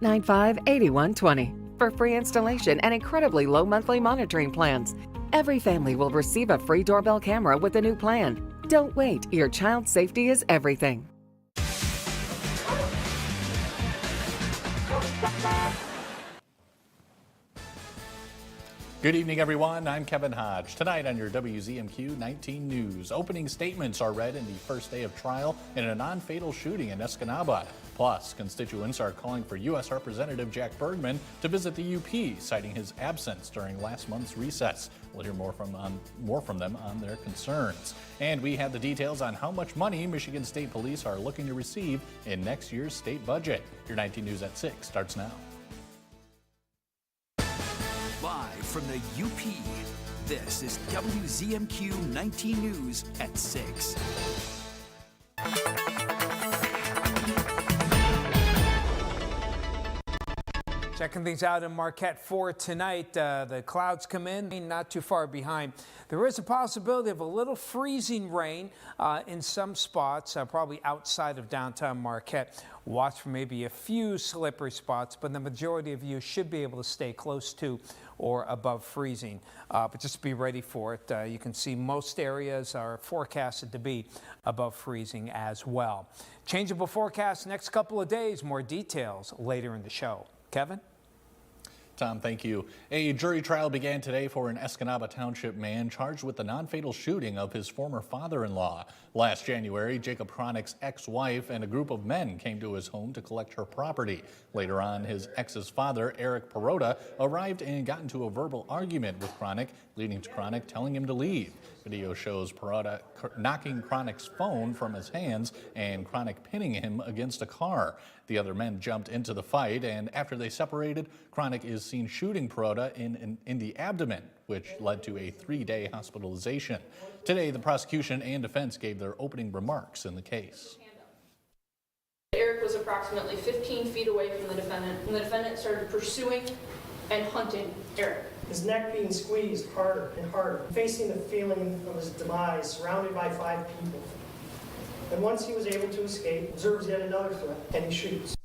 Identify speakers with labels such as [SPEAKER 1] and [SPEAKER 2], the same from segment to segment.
[SPEAKER 1] 958120 for free installation and incredibly low monthly monitoring plans. Every family will receive a free doorbell camera with the new plan. Don't wait. Your child's safety is everything.
[SPEAKER 2] Good evening, everyone. I'm Kevin Hodge. Tonight on your WZMQ 19 News, opening statements are read in the first day of trial in a non-fatal shooting in Escanaba. Plus, constituents are calling for U.S. Representative Jack Bergman to visit the UP, citing his absence during last month's recess. We'll hear more from them on their concerns. And we have the details on how much money Michigan State Police are looking to receive in next year's state budget. Your 19 News at 6 starts now.
[SPEAKER 3] Live from the UP, this is WZMQ 19 News at 6.
[SPEAKER 4] Checking things out in Marquette for tonight. The clouds come in, not too far behind. There is a possibility of a little freezing rain in some spots, probably outside of downtown Marquette. Watch for maybe a few slippery spots, but the majority of you should be able to stay close to or above freezing. But just be ready for it. You can see most areas are forecasted to be above freezing as well. Changeable forecast next couple of days. More details later in the show. Kevin?
[SPEAKER 2] Tom, thank you. A jury trial began today for an Escanaba Township man charged with the non-fatal shooting of his former father-in-law. Last January, Jacob Cronick's ex-wife and a group of men came to his home to collect her property. Later on, his ex's father, Eric Perota, arrived and got into a verbal argument with Cronick, leading to Cronick telling him to leave. Video shows Perota knocking Cronick's phone from his hands and Cronick pinning him against a car. The other men jumped into the fight, and after they separated, Cronick is seen shooting Perota in the abdomen, which led to a 3-day hospitalization. Today, the prosecution and defense gave their opening remarks in the case.
[SPEAKER 5] Eric was approximately 15 feet away from the defendant when the defendant started pursuing and hunting Eric.
[SPEAKER 6] His neck being squeezed harder and harder, facing the feeling of his demise, surrounded by 5 people. And once he was able to escape, observes yet another threat, and he shoots.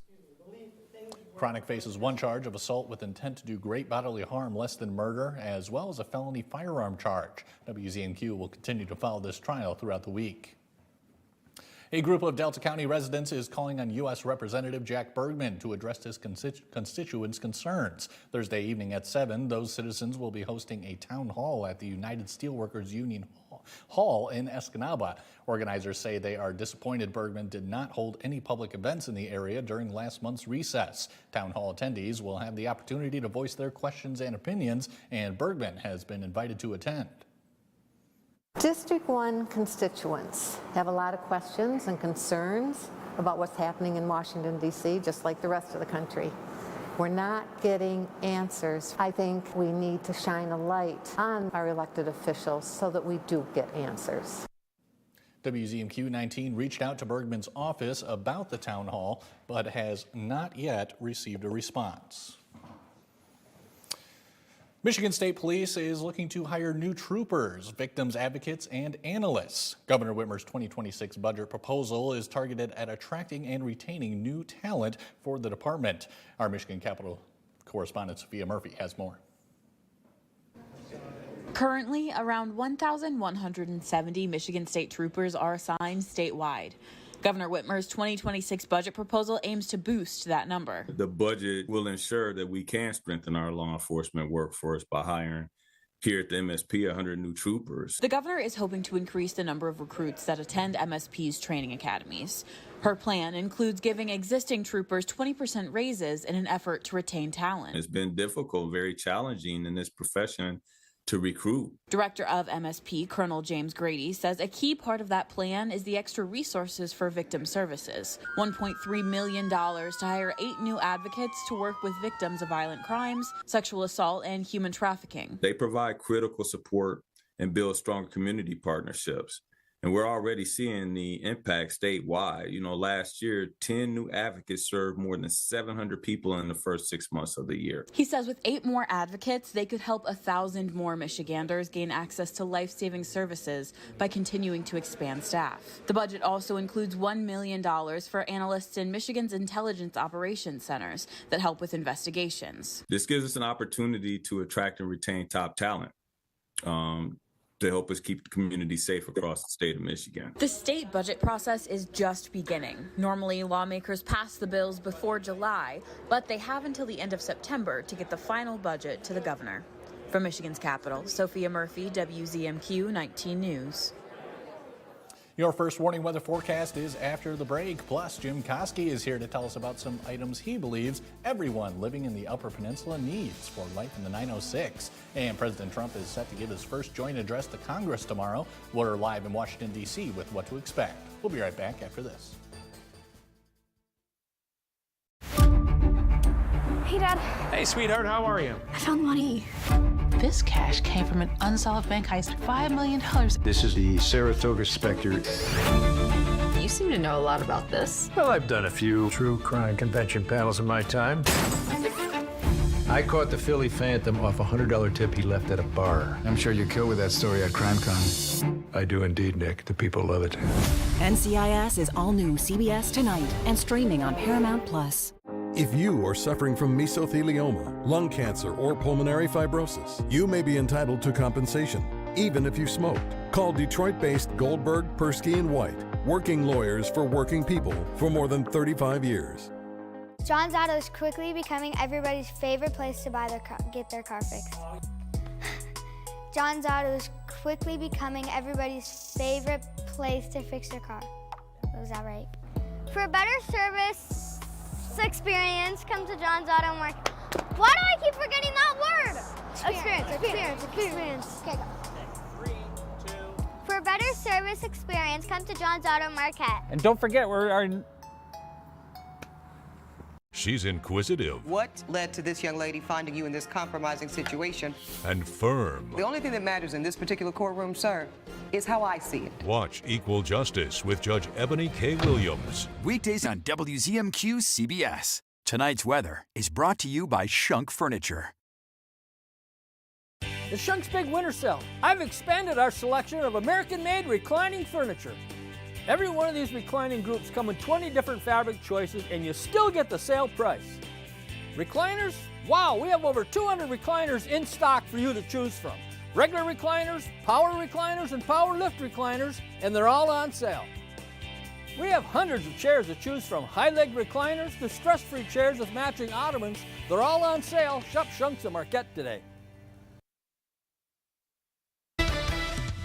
[SPEAKER 2] Cronick faces one charge of assault with intent to do great bodily harm less than murder, as well as a felony firearm charge. WZMQ will continue to follow this trial throughout the week. A group of Delta County residents is calling on U.S. Representative Jack Bergman to address his constituents' concerns. Thursday evening at 7, those citizens will be hosting a town hall at the United Steelworkers Union Hall in Escanaba. Organizers say they are disappointed Bergman did not hold any public events in the area during last month's recess. Town hall attendees will have the opportunity to voice their questions and opinions, and Bergman has been invited to attend.
[SPEAKER 7] District 1 constituents have a lot of questions and concerns about what's happening in Washington, D.C., just like the rest of the country. We're not getting answers. I think we need to shine a light on our elected officials so that we do get answers.
[SPEAKER 2] WZMQ 19 reached out to Bergman's office about the town hall, but has not yet received a response. Michigan State Police is looking to hire new troopers, victims advocates, and analysts. Governor Whitmer's 2026 budget proposal is targeted at attracting and retaining new talent for the department. Our Michigan Capitol correspondent Sophia Murphy has more.
[SPEAKER 8] Currently, around 1,170 Michigan State troopers are assigned statewide. Governor Whitmer's 2026 budget proposal aims to boost that number.
[SPEAKER 9] The budget will ensure that we can strengthen our law enforcement workforce by hiring here at the MSP 100 new troopers.
[SPEAKER 8] The governor is hoping to increase the number of recruits that attend MSP's training academies. Her plan includes giving existing troopers 20% raises in an effort to retain talent.
[SPEAKER 9] It's been difficult, very challenging in this profession to recruit.
[SPEAKER 8] Director of MSP, Colonel James Grady, says a key part of that plan is the extra resources for victim services. $1.3 million to hire 8 new advocates to work with victims of violent crimes, sexual assault, and human trafficking.
[SPEAKER 9] They provide critical support and build strong community partnerships. And we're already seeing the impact statewide. You know, last year, 10 new advocates served more than 700 people in the first 6 months of the year.
[SPEAKER 8] He says with 8 more advocates, they could help 1,000 more Michiganders gain access to life-saving services by continuing to expand staff. The budget also includes $1 million for analysts in Michigan's intelligence operations centers that help with investigations.
[SPEAKER 9] This gives us an opportunity to attract and retain top talent. To help us keep the community safe across the state of Michigan.
[SPEAKER 8] The state budget process is just beginning. Normally, lawmakers pass the bills before July, but they have until the end of September to get the final budget to the governor. From Michigan's capital, Sophia Murphy, WZMQ 19 News.
[SPEAKER 2] Your first warning weather forecast is after the break. Plus, Jim Koski is here to tell us about some items he believes everyone living in the Upper Peninsula needs for life in the 906. And President Trump is set to give his first joint address to Congress tomorrow. We're live in Washington, D.C. with what to expect. We'll be right back after this.
[SPEAKER 10] Hey, Dad.
[SPEAKER 11] Hey, sweetheart, how are you?
[SPEAKER 10] I found money.
[SPEAKER 12] This cash came from an unsolved bank heist, $5 million.
[SPEAKER 11] This is the Saratoga Spectre.
[SPEAKER 10] You seem to know a lot about this.
[SPEAKER 11] Well, I've done a few true crime convention panels in my time. I caught the Philly Phantom off a $100 tip he left at a bar.
[SPEAKER 13] I'm sure you're killed with that story at CrimeCon.
[SPEAKER 11] I do indeed, Nick. The people love it.
[SPEAKER 14] NCIS is all new CBS tonight and streaming on Paramount+.
[SPEAKER 15] If you are suffering from mesothelioma, lung cancer, or pulmonary fibrosis, you may be entitled to compensation, even if you smoked. Call Detroit-based Goldberg, Persky & White, working lawyers for working people for more than 35 years.
[SPEAKER 16] John's Auto is quickly becoming everybody's favorite place to get their car fixed. John's Auto is quickly becoming everybody's favorite place to fix their car. Was that right? For a better service experience, come to John's Auto Market. Why do I keep forgetting that word? Experience. Okay, go. 3, 2. For a better service experience, come to John's Auto Market.
[SPEAKER 11] And don't forget, we're our...
[SPEAKER 17] She's inquisitive.
[SPEAKER 18] What led to this young lady finding you in this compromising situation?
[SPEAKER 17] And firm.
[SPEAKER 18] The only thing that matters in this particular courtroom, sir, is how I see it.
[SPEAKER 17] Watch Equal Justice with Judge Ebony K. Williams.
[SPEAKER 3] Weekdays on WZMQ CBS. Tonight's weather is brought to you by Shunk Furniture.
[SPEAKER 19] The Shunk's Big Winter Sale. I've expanded our selection of American-made reclining furniture. Every one of these reclining groups come in 20 different fabric choices, and you still get the sale price. Recliners? Wow, we have over 200 recliners in stock for you to choose from. Regular recliners, and power lift recliners, and they're all on sale. We have hundreds of chairs to choose from. High-leg recliners to stress-free chairs with matching ottomans. They're all on sale. Shop Shunks at Marquette today.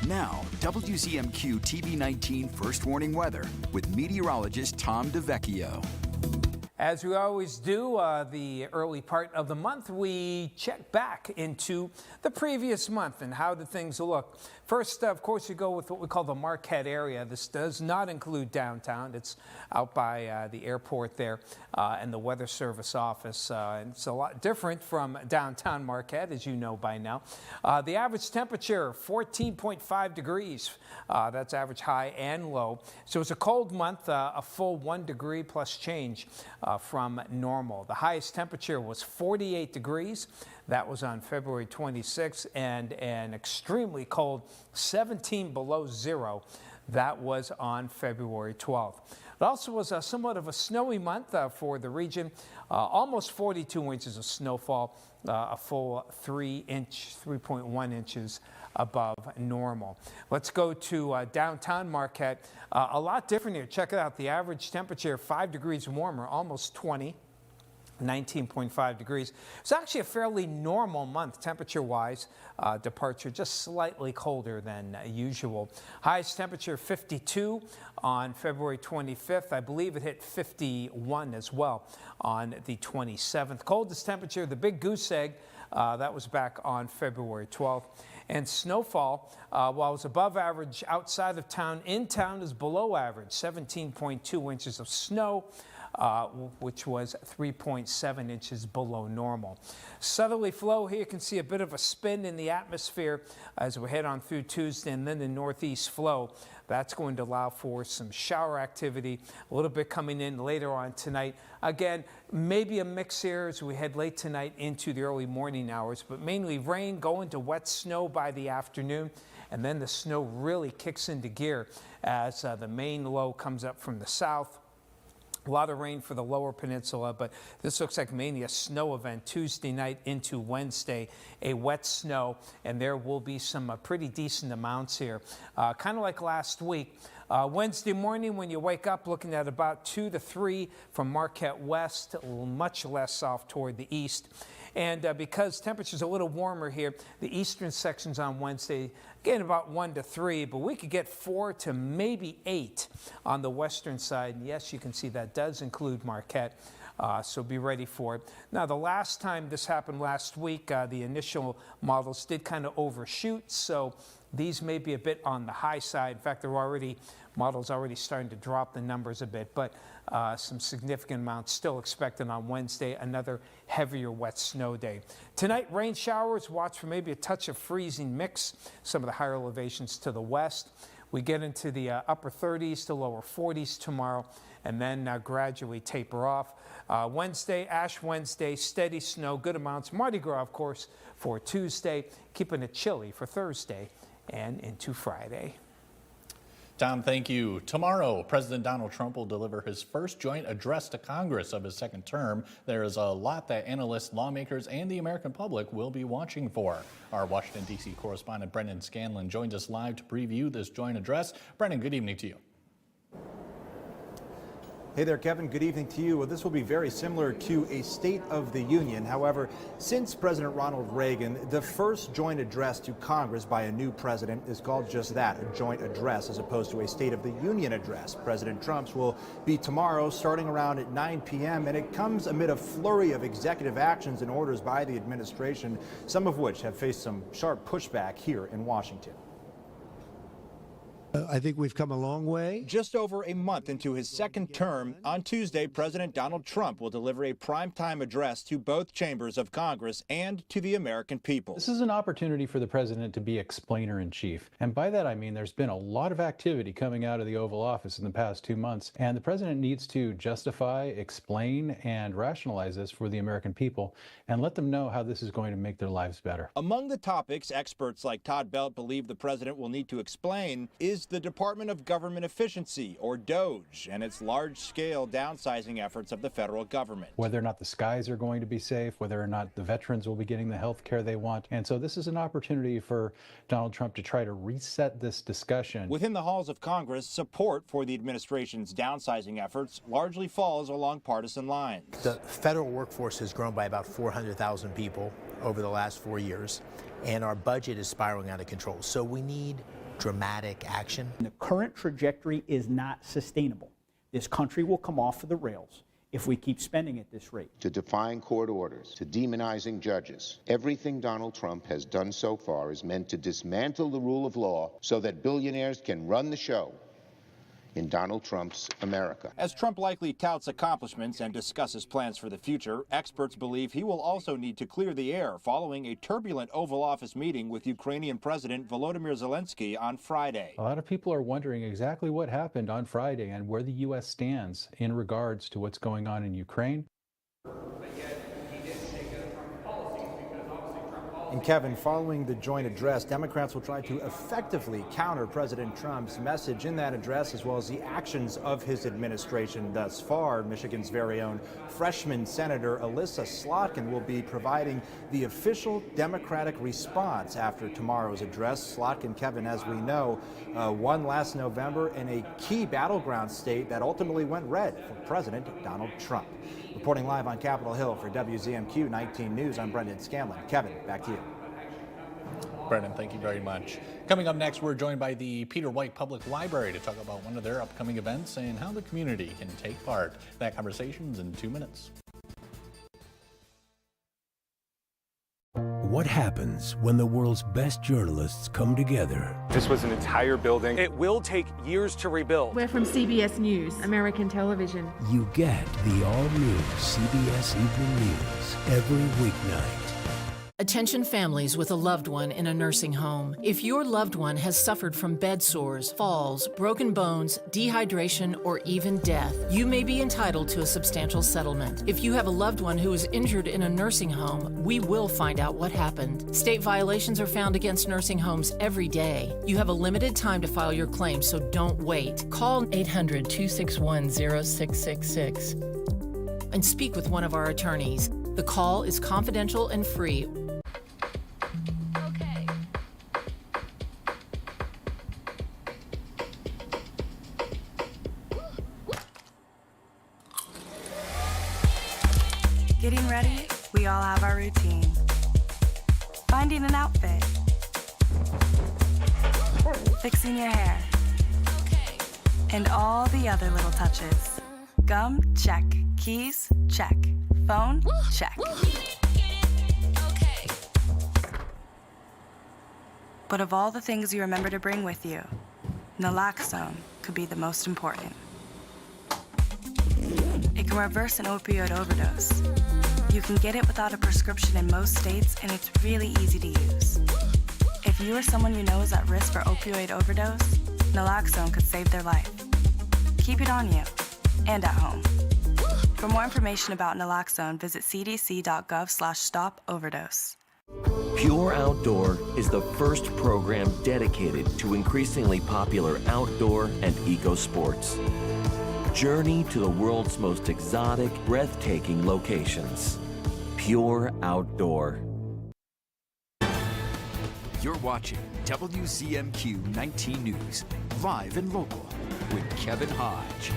[SPEAKER 3] Now, WZMQ TV19 First Warning Weather with meteorologist Tom DeVecchio.
[SPEAKER 4] As we always do, the early part of the month, we check back into the previous month and how did things look. First, of course, you go with what we call the Marquette area. This does not include downtown. It's out by the airport there and the Weather Service office. It's a lot different from downtown Marquette, as you know by now. The average temperature, 14.5 degrees. That's average high and low. So it's a cold month, a full 1 degree plus change from normal. The highest temperature was 48 degrees. That was on February 26th, and an extremely cold 17 below zero. That was on February 12th. It also was somewhat of a snowy month for the region. Almost 42 inches of snowfall, a full 3.1 inches above normal. Let's go to downtown Marquette. A lot different here. Check it out. The average temperature 5 degrees warmer, almost 20. 19.5 degrees. It's actually a fairly normal month temperature-wise. Departure just slightly colder than usual. Highest temperature 52 on February 25th. I believe it hit 51 as well on the 27th. Coldest temperature, the Big Goose Egg, that was back on February 12th. And snowfall, while it's above average outside of town, in town is below average, 17.2 inches of snow. which was 3.7 inches below normal. Southerly flow here, you can see a bit of a spin in the atmosphere as we head on through Tuesday, and then the northeast flow. That's going to allow for some shower activity, a little bit coming in later on tonight. Again, maybe a mix here as we head late tonight into the early morning hours, but mainly rain going to wet snow by the afternoon, and then the snow really kicks into gear as the main low comes up from the south. A lot of rain for the lower peninsula, but this looks like mainly a snow event Tuesday night into Wednesday, a wet snow, and there will be some pretty decent amounts here, kind of like last week. Wednesday morning when you wake up, looking at about 2 to 3 from Marquette West, much less off toward the east. And because temperature's a little warmer here, the eastern sections on Wednesday, again about 1 to 3, but we could get 4 to maybe 8 on the western side. And yes, you can see that does include Marquette, so be ready for it. Now, the last time this happened last week, the initial models did kind of overshoot, so these may be a bit on the high side. In fact, models already starting to drop the numbers a bit, but some significant amounts still expected on Wednesday, another heavier wet snow day. Tonight, rain showers, watch for maybe a touch of freezing mix, some of the higher elevations to the west. We get into the upper 30s to lower 40s tomorrow, and then gradually taper off. Wednesday, Ash Wednesday, steady snow, good amounts. Mardi Gras, of course, for Tuesday, keeping it chilly for Thursday and into Friday.
[SPEAKER 2] Tom, thank you. Tomorrow, President Donald Trump will deliver his first joint address to Congress of his second term. There is a lot that analysts, lawmakers, and the American public will be watching for. Our Washington, D.C. correspondent Brendan Scanlon joins us live to preview this joint address. Brendan, good evening to you.
[SPEAKER 20] Hey there, Kevin. Good evening to you. Well, this will be very similar to a State of the Union. However, since President Ronald Reagan, the first joint address to Congress by a new president is called just that, a joint address, as opposed to a State of the Union address. President Trump's will be tomorrow, starting around at 9 p.m., and it comes amid a flurry of executive actions and orders by the administration, some of which have faced some sharp pushback here in Washington.
[SPEAKER 21] I think we've come a long way.
[SPEAKER 20] Just over a month into his second term, on Tuesday, President Donald Trump will deliver a primetime address to both chambers of Congress and to the American people.
[SPEAKER 22] This is an opportunity for the president to be explainer-in-chief. And by that, I mean there's been a lot of activity coming out of the Oval Office in the past 2 months. And the president needs to justify, explain, and rationalize this for the American people and let them know how this is going to make their lives better.
[SPEAKER 20] Among the topics experts like Todd Belt believe the president will need to explain is the Department of Government Efficiency, or DOGE, and its large-scale downsizing efforts of the federal government.
[SPEAKER 22] Whether or not the skies are going to be safe, whether or not the veterans will be getting the health care they want. And so this is an opportunity for Donald Trump to try to reset this discussion.
[SPEAKER 20] Within the halls of Congress, support for the administration's downsizing efforts largely falls along partisan lines.
[SPEAKER 23] The federal workforce has grown by about 400,000 people over the last 4 years, and our budget is spiraling out of control. So we need dramatic action.
[SPEAKER 24] The current trajectory is not sustainable. This country will come off of the rails if we keep spending at this rate.
[SPEAKER 25] To defying court orders, to demonizing judges, everything Donald Trump has done so far is meant to dismantle the rule of law so that billionaires can run the show in Donald Trump's America.
[SPEAKER 20] As Trump likely touts accomplishments and discusses plans for the future, experts believe he will also need to clear the air following a turbulent Oval Office meeting with Ukrainian President Volodymyr Zelensky on Friday.
[SPEAKER 22] A lot of people are wondering exactly what happened on Friday and where the U.S. stands in regards to what's going on in Ukraine.
[SPEAKER 20] And Kevin, following the joint address, Democrats will try to effectively counter President Trump's message in that address, as well as the actions of his administration thus far. Michigan's very own freshman Senator Alyssa Slotkin will be providing the official Democratic response after tomorrow's address. Slotkin, Kevin, as we know, won last November in a key battleground state that ultimately went red for President Donald Trump. Reporting live on Capitol Hill for WZMQ 19 News, I'm Brendan Scanlon. Kevin, back to you.
[SPEAKER 2] Brendan, thank you very much. Coming up next, we're joined by the Peter White Public Library to talk about one of their upcoming events and how the community can take part. That conversation's in 2 minutes.
[SPEAKER 1] what happens when the world's best journalists come together.
[SPEAKER 5] This was an entire building. It will take years to rebuild.
[SPEAKER 6] We're from CBS News, American television.
[SPEAKER 1] You get the all-new CBS Evening News every weeknight.
[SPEAKER 7] Attention families with a loved one in a nursing home. If your loved one has suffered from bed sores, falls, broken bones, dehydration, or even death, you may be entitled to a substantial settlement. If you have a loved one who is injured in a nursing home, we will find out what happened. State violations are found against nursing homes every day. You have a limited time to file your claim, so don't wait. Call 800-261-0666 and speak with one of our attorneys. The call is confidential and free.
[SPEAKER 9] Getting ready, we all have our routine. Finding an outfit. Fixing your hair. And all the other little touches. Gum, check. Keys, check. Phone, check. But of all the things you remember to bring with you, naloxone could be the most important. It can reverse an opioid overdose. You can get it without a prescription in most states, and it's really easy to use. If you or someone you know is at risk for opioid overdose, naloxone could save their life. Keep it on you and at home. For more information about naloxone, visit cdc.gov/stop-overdose.
[SPEAKER 26] Pure Outdoor is the first program dedicated to increasingly popular outdoor and eco sports. Journey to the world's most exotic, breathtaking locations. Pure Outdoor.
[SPEAKER 3] You're watching WZMQ 19 News, live and local, with Kevin Hodge.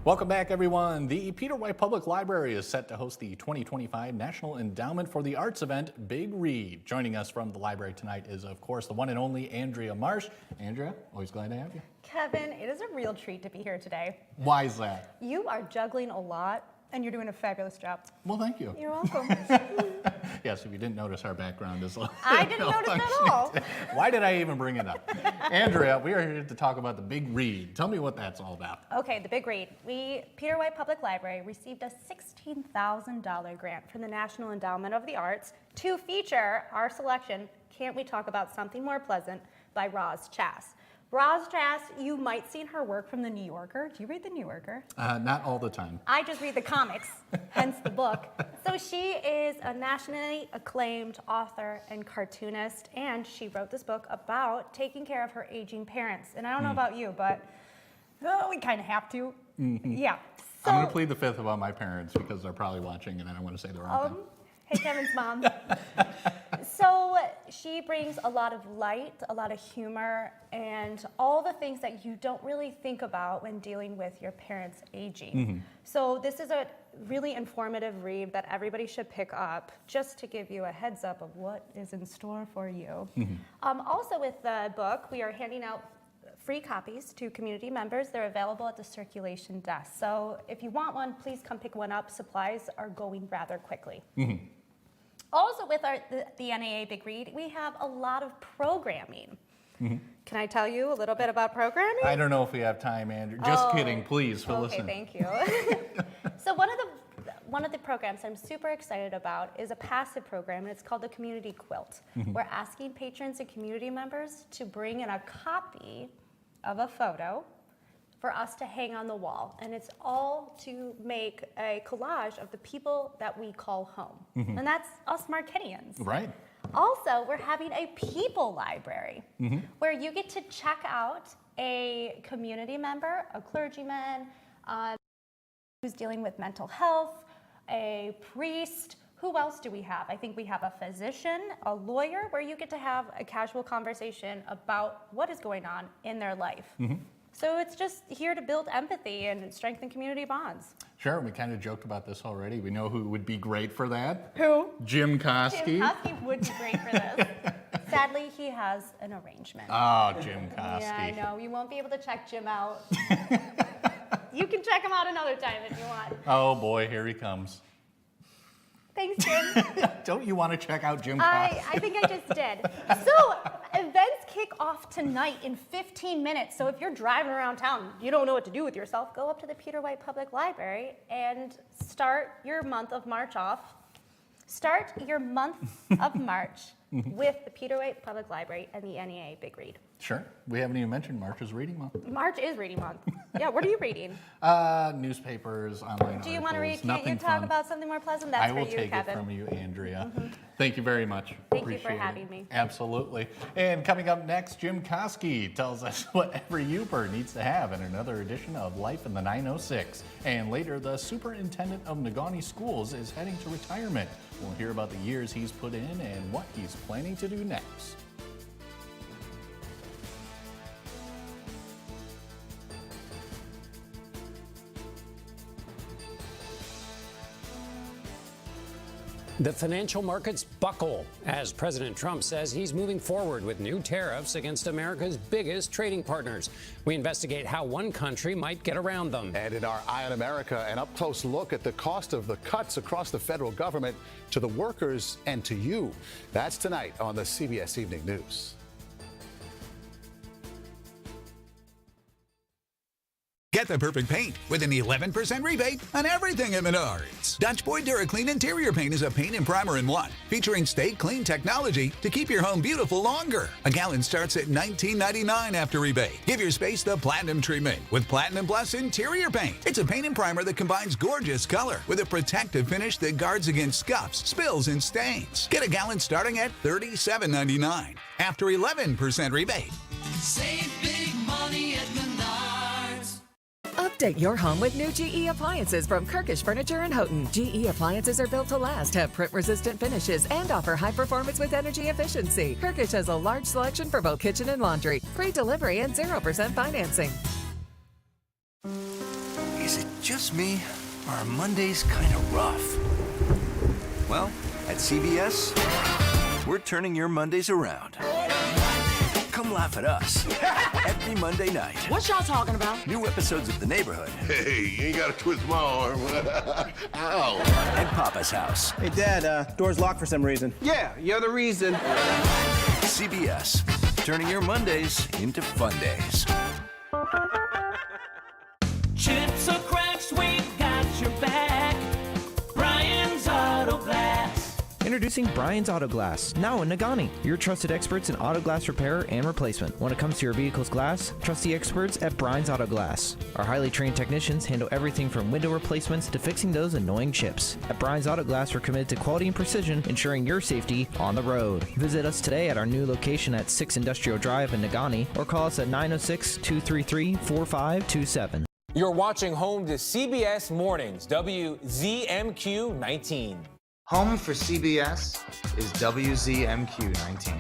[SPEAKER 2] Welcome back, everyone. The Peter White Public Library is set to host the 2025 National Endowment for the Arts event, Big Read. Joining us from the library tonight is, of course, the one and only Andrea Marsh. Andrea, always glad to have you.
[SPEAKER 27] Kevin, it is a real treat to be here today.
[SPEAKER 2] Why is that?
[SPEAKER 27] You are juggling a lot, and you're doing a fabulous job.
[SPEAKER 2] Well, thank you.
[SPEAKER 27] You're welcome.
[SPEAKER 2] Yes, if you didn't notice, our background is
[SPEAKER 27] I didn't notice at all.
[SPEAKER 2] Why did I even bring it up? Andrea, we are here to talk about the Big Read. Tell me what that's all about.
[SPEAKER 27] Okay, the Big Read. Peter White Public Library received a $16,000 grant from the National Endowment of the Arts to feature our selection, Can't We Talk About Something More Pleasant, by Roz Chast. Roz Chast, you might seen her work from The New Yorker. Do you read The New Yorker?
[SPEAKER 2] Not all the time.
[SPEAKER 27] I just read the comics, hence the book. So she is a nationally acclaimed author and cartoonist, and she wrote this book about taking care of her aging parents. And I don't know about you, but we kind of have to.
[SPEAKER 2] Mm-hmm.
[SPEAKER 27] Yeah. So,
[SPEAKER 2] I'm going to plead the fifth about my parents because they're probably watching and I don't want to say the wrong thing.
[SPEAKER 27] Hey, Kevin's mom. So she brings a lot of light, a lot of humor, and all the things that you don't really think about when dealing with your parents aging.
[SPEAKER 2] Mm-hmm.
[SPEAKER 27] So this is a really informative read that everybody should pick up, just to give you a heads up of what is in store for you.
[SPEAKER 2] Mm-hmm.
[SPEAKER 27] Also with the book, we are handing out free copies to community members. They're available at the circulation desk. So if you want one, please come pick one up. Supplies are going rather quickly.
[SPEAKER 2] Mm-hmm.
[SPEAKER 27] Also with the NAA Big Read, we have a lot of programming.
[SPEAKER 2] Mm-hmm.
[SPEAKER 27] Can I tell you a little bit about programming?
[SPEAKER 2] I don't know if we have time, Andrew. Just kidding, please, listen.
[SPEAKER 27] Okay, thank you. So one of the programs I'm super excited about is a passive program, and it's called the Community Quilt.
[SPEAKER 2] Mm-hmm.
[SPEAKER 27] We're asking patrons and community members to bring in a copy of a photo for us to hang on the wall. And it's all to make a collage of the people that we call home.
[SPEAKER 2] Mm-hmm.
[SPEAKER 27] And that's us Marquettians.
[SPEAKER 2] Right.
[SPEAKER 27] Also, we're having a people library
[SPEAKER 2] Mm-hmm.
[SPEAKER 27] where you get to check out a community member, a clergyman, who's dealing with mental health, a priest. Who else do we have? I think we have a physician, a lawyer, where you get to have a casual conversation about what is going on in their life.
[SPEAKER 2] Mm-hmm.
[SPEAKER 27] So it's just here to build empathy and strengthen community bonds.
[SPEAKER 2] Sure, we kind of joked about this already. We know who would be great for that.
[SPEAKER 27] Who?
[SPEAKER 2] Jim Koski.
[SPEAKER 27] Jim Koski would be great for this. Sadly, he has an arrangement.
[SPEAKER 2] Oh, Jim Koski.
[SPEAKER 27] Yeah, I know. You won't be able to check Jim out. You can check them out another time if you want.
[SPEAKER 2] Oh boy, here he comes.
[SPEAKER 27] Thanks, Jim.
[SPEAKER 2] Don't you want to check out Jim?
[SPEAKER 27] I think I just did. So events kick off tonight in 15 minutes. So if you're driving around town, you don't know what to do with yourself, go up to the Peter White Public Library and start your month of March off. Start your month of March with the Peter White Public Library and the NEA Big Read.
[SPEAKER 2] Sure. We haven't even mentioned March is reading month.
[SPEAKER 27] March is reading month. Yeah, what are you reading?
[SPEAKER 2] Newspapers, online
[SPEAKER 27] Do you want to
[SPEAKER 2] articles,
[SPEAKER 27] read? Can't you talk
[SPEAKER 2] fun.
[SPEAKER 27] about something more pleasant? That's
[SPEAKER 2] I will
[SPEAKER 27] for you,
[SPEAKER 2] take
[SPEAKER 27] Kevin.
[SPEAKER 2] it from you, Andrea. Thank you very much.
[SPEAKER 27] Thank you for
[SPEAKER 2] Appreciate
[SPEAKER 27] having
[SPEAKER 2] it.
[SPEAKER 27] me.
[SPEAKER 2] Absolutely. And coming up next, Jim Koski tells us what every Uper needs to have in another edition of Life in the 906. And later, the superintendent of Negaunee Schools is heading to retirement. We'll hear about the years he's put in and what he's planning to do next.
[SPEAKER 8] The financial markets buckle as President Trump says he's moving forward with new tariffs against America's biggest trading partners. We investigate how one country might get around them.
[SPEAKER 10] And in our Eye on America, an up-close look at the cost of the cuts across the federal government to the workers and to you. That's tonight on the CBS Evening News.
[SPEAKER 12] Get the perfect paint with an 11% rebate on everything at Menards. Dutch Boy DuraClean Interior Paint is a paint and primer in one, featuring Stay Clean technology to keep your home beautiful longer. A gallon starts at $19.99 after rebate. Give your space the Platinum treatment with Platinum Plus Interior Paint. It's a paint and primer that combines gorgeous color with a protective finish that guards against scuffs, spills, and stains. Get a gallon starting at $37.99 after 11% rebate.
[SPEAKER 13] Save big money at Menards.
[SPEAKER 14] Update your home with new GE appliances from Kirkish Furniture and Houghton. GE appliances are built to last, have print-resistant finishes, and offer high performance with energy efficiency. Kirkish has a large selection for both kitchen and laundry. Free delivery and 0% financing.
[SPEAKER 3] Is it just me, or are Mondays kind of rough? Well, at CBS, we're turning your Mondays around. Come laugh at us every Monday night.
[SPEAKER 13] What y'all talking about?
[SPEAKER 3] New episodes of The Neighborhood.
[SPEAKER 15] Hey, you ain't gotta twist my arm. Ow.
[SPEAKER 3] And Papa's House.
[SPEAKER 16] Hey, Dad, door's locked for some reason.
[SPEAKER 15] Yeah, you're the reason.
[SPEAKER 3] CBS, turning your Mondays into fun days.
[SPEAKER 13] Chips or cracks, we've got your back. Brian's Auto Glass.
[SPEAKER 28] Introducing Brian's Auto Glass, now in Negaunee. Your trusted experts in auto glass repair and replacement. When it comes to your vehicle's glass, trust the experts at Brian's Auto Glass. Our highly trained technicians handle everything from window replacements to fixing those annoying chips. At Brian's Auto Glass, we're committed to quality and precision, ensuring your safety on the road. Visit us today at our new location at 6 Industrial Drive in Negaunee, or call us at 906-233-4527.
[SPEAKER 29] You're watching home to CBS Mornings, WZMQ 19.
[SPEAKER 30] Home for CBS is WZMQ 19.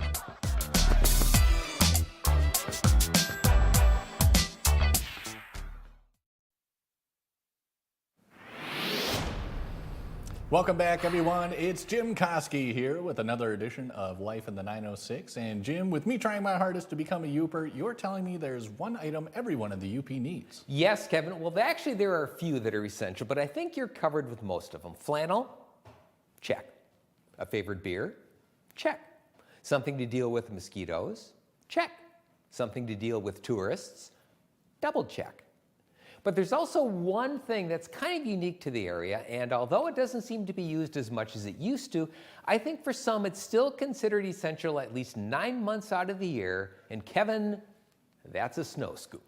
[SPEAKER 2] Welcome back, everyone. It's Jim Koski here with another edition of Life in the 906. And Jim, with me trying my hardest to become a Uper, you're telling me there's one item everyone in the UP needs.
[SPEAKER 31] Yes, Kevin. Well, actually, there are a few that are essential, but I think you're covered with most of them. Flannel? Check. A favorite beer? Check. Something to deal with mosquitoes? Check. Something to deal with tourists? Double check. But there's also one thing that's kind of unique to the area, and although it doesn't seem to be used as much as it used to, I think for some it's still considered essential at least 9 months out of the year, and Kevin, that's a snow scoop.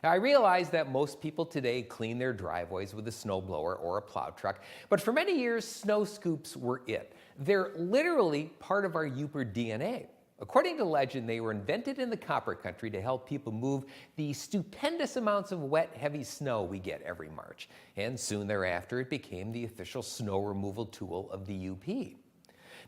[SPEAKER 31] Now, I realize that most people today clean their driveways with a snowblower or a plow truck, but for many years, snow scoops were it. They're literally part of our Uper DNA. According to legend, they were invented in the Copper Country to help people move the stupendous amounts of wet, heavy snow we get every March. And soon thereafter, it became the official snow removal tool of the UP.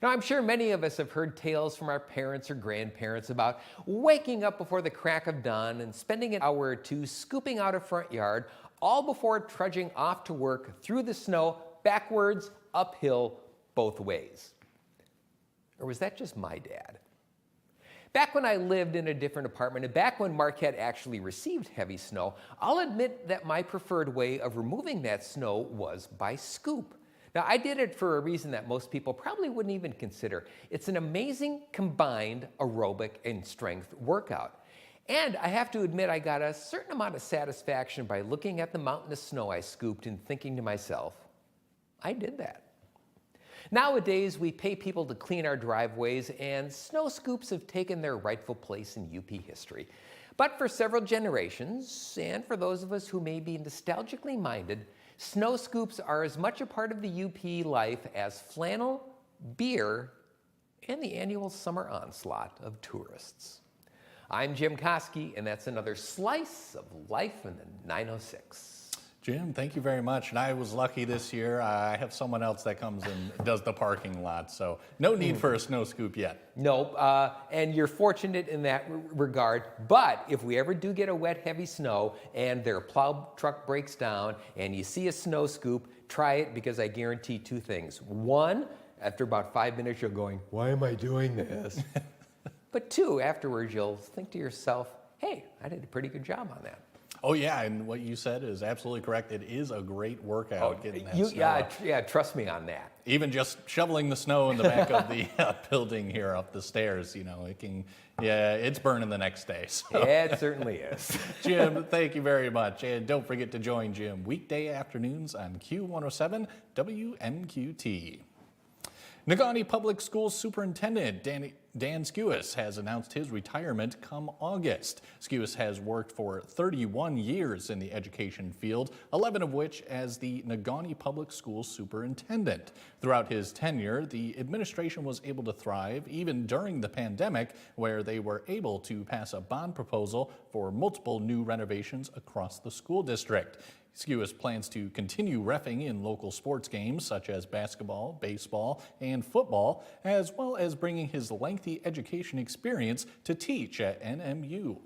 [SPEAKER 31] Now, I'm sure many of us have heard tales from our parents or grandparents about waking up before the crack of dawn and spending an hour or two scooping out a front yard, all before trudging off to work through the snow, backwards, uphill, both ways. Or was that just my dad? Back when I lived in a different apartment and back when Marquette actually received heavy snow, I'll admit that my preferred way of removing that snow was by scoop. Now, I did it for a reason that most people probably wouldn't even consider. It's an amazing combined aerobic and strength workout. And I have to admit, I got a certain amount of satisfaction by looking at the mountain of snow I scooped and thinking to myself, I did that. Nowadays, we pay people to clean our driveways, and snow scoops have taken their rightful place in UP history. But for several generations, and for those of us who may be nostalgically minded, snow scoops are as much a part of the UP life as flannel, beer, and the annual summer onslaught of tourists. I'm Jim Koski, and that's another slice of life in the 906.
[SPEAKER 2] Jim, thank you very much. And I was lucky this year. I have someone else that comes and does the parking lot, so no need for a snow scoop yet.
[SPEAKER 31] Nope, and you're fortunate in that regard. But if we ever do get a wet, heavy snow and their plow truck breaks down and you see a snow scoop, try it, because I guarantee two things. One, after about 5 minutes, you're going, why am I doing this? But two, afterwards, you'll think to yourself, hey, I did a pretty good job on that.
[SPEAKER 2] Oh yeah, and what you said is absolutely correct. It is a great workout getting that snow up.
[SPEAKER 31] Yeah, trust me on that.
[SPEAKER 2] Even just shoveling the snow in the back of the building here up the stairs, you know, it can, yeah, it's burning the next day. So.
[SPEAKER 31] Yeah, it certainly is.
[SPEAKER 2] Jim, thank you very much. And don't forget to join Jim weekday afternoons on Q107 WMQT. Negaunee Public Schools Superintendent Dan Skewis has announced his retirement come August. Skewis has worked for 31 years in the education field, 11 of which as the Negaunee Public Schools Superintendent. Throughout his tenure, the administration was able to thrive even during the pandemic, where they were able to pass a bond proposal for multiple new renovations across the school district. Skewis plans to continue reffing in local sports games such as basketball, baseball, and football, as well as bringing his lengthy education experience to teach at NMU.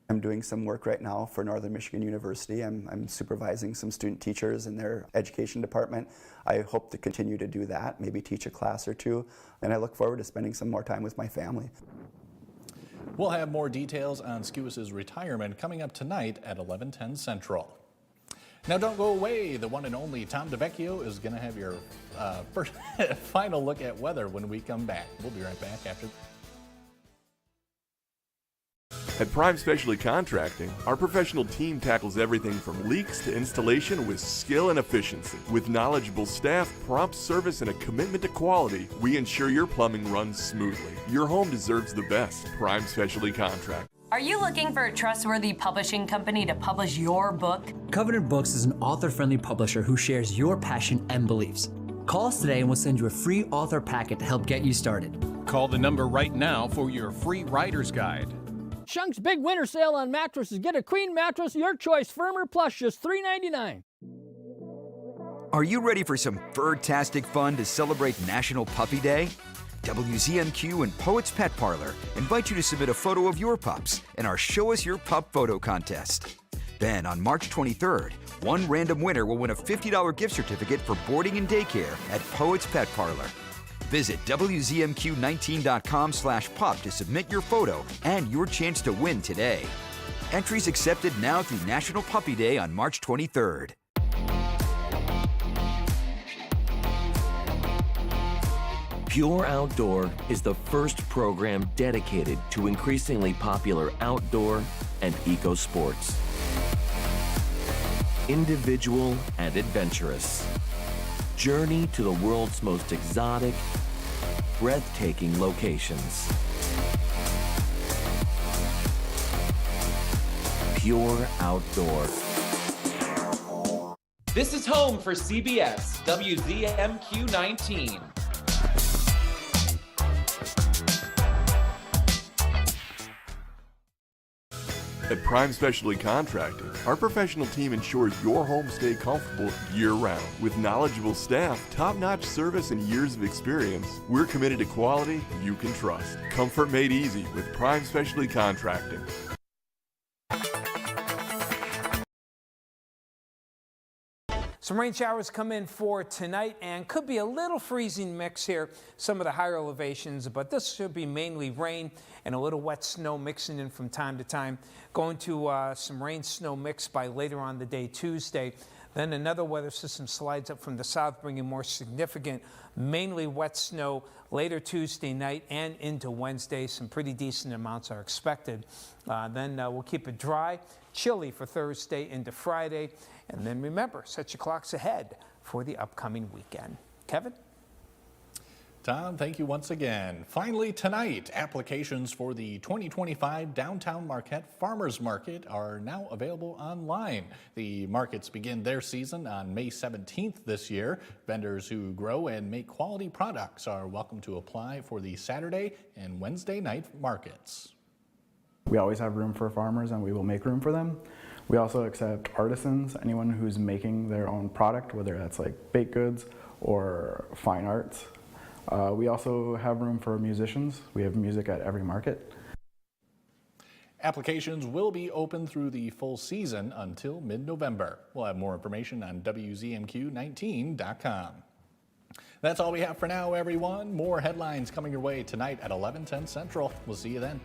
[SPEAKER 4] I'm doing some work right now for Northern Michigan University. I'm supervising some student teachers in their education department. I hope to continue to do that, maybe teach a class or two, and I look forward to spending some more time with my family.
[SPEAKER 2] We'll have more details on Skewis' retirement coming up tonight at 11:10 Central. Now don't go away. The one and only Tom DeVecchio is going to have your first final look at weather when we come back. We'll be right back after.
[SPEAKER 11] At Prime Specialty Contracting, our professional team tackles everything from leaks to installation with skill and efficiency. With knowledgeable staff, prompt service, and a commitment to quality, we ensure your plumbing runs smoothly. Your home deserves the best. Prime Specialty Contracting.
[SPEAKER 17] Are you looking for a trustworthy publishing company to publish your book?
[SPEAKER 18] Covenant Books is an author-friendly publisher who shares your passion and beliefs. Call us today and we'll send you a free author packet to help get you started.
[SPEAKER 19] Call the number right now for your free writer's guide.
[SPEAKER 20] Shunk's big winter sale on mattresses. Get a queen mattress, your choice, firmer plus, just $3.99.
[SPEAKER 21] Are you ready for some fur-tastic fun to celebrate National Puppy Day? WZMQ and Poets Pet Parlor invite you to submit a photo of your pups in our Show Us Your Pup photo contest. Then on March 23rd, one random winner will win a $50 gift certificate for boarding and daycare at Poets Pet Parlor. Visit WZMQ19.com/pup to submit your photo and your chance to win today. Entries accepted now through National Puppy Day on March 23rd.
[SPEAKER 26] Pure Outdoor is the first program dedicated to increasingly popular outdoor and eco sports. Individual and adventurous. Journey to the world's most exotic, breathtaking locations. Pure Outdoor.
[SPEAKER 22] This is home for CBS WZMQ 19.
[SPEAKER 11] At Prime Specialty Contracting, our professional team ensures your home stay comfortable year-round. With knowledgeable staff, top-notch service, and years of experience, we're committed to quality you can trust. Comfort made easy with Prime Specialty Contracting.
[SPEAKER 23] Some rain showers come in for tonight and could be a little freezing mix here, some of the higher elevations, but this should be mainly rain. and a little wet snow mixing in from time to time. Going to some rain snow mix by later on the day Tuesday. Then another weather system slides up from the south, bringing more significant, mainly wet snow later Tuesday night and into Wednesday. Some pretty decent amounts are expected. Then we'll keep it dry, chilly for Thursday into Friday. And then remember, set your clocks ahead for the upcoming weekend. Kevin?
[SPEAKER 2] Tom, thank you once again. Finally tonight, applications for the 2025 Downtown Marquette Farmers Market are now available online. The markets begin their season on May 17th this year. Vendors who grow and make quality products are welcome to apply for the Saturday and Wednesday night markets.
[SPEAKER 1] We always have room for farmers and we will make room for them. We also accept artisans, anyone who's making their own product, whether that's like baked goods or fine arts. We also have room for musicians. We have music at every market.
[SPEAKER 2] Applications will be open through the full season until mid-November. We'll have more information on WZMQ19.com. That's all we have for now, everyone. More headlines coming your way tonight at 11:10 Central. We'll see you then.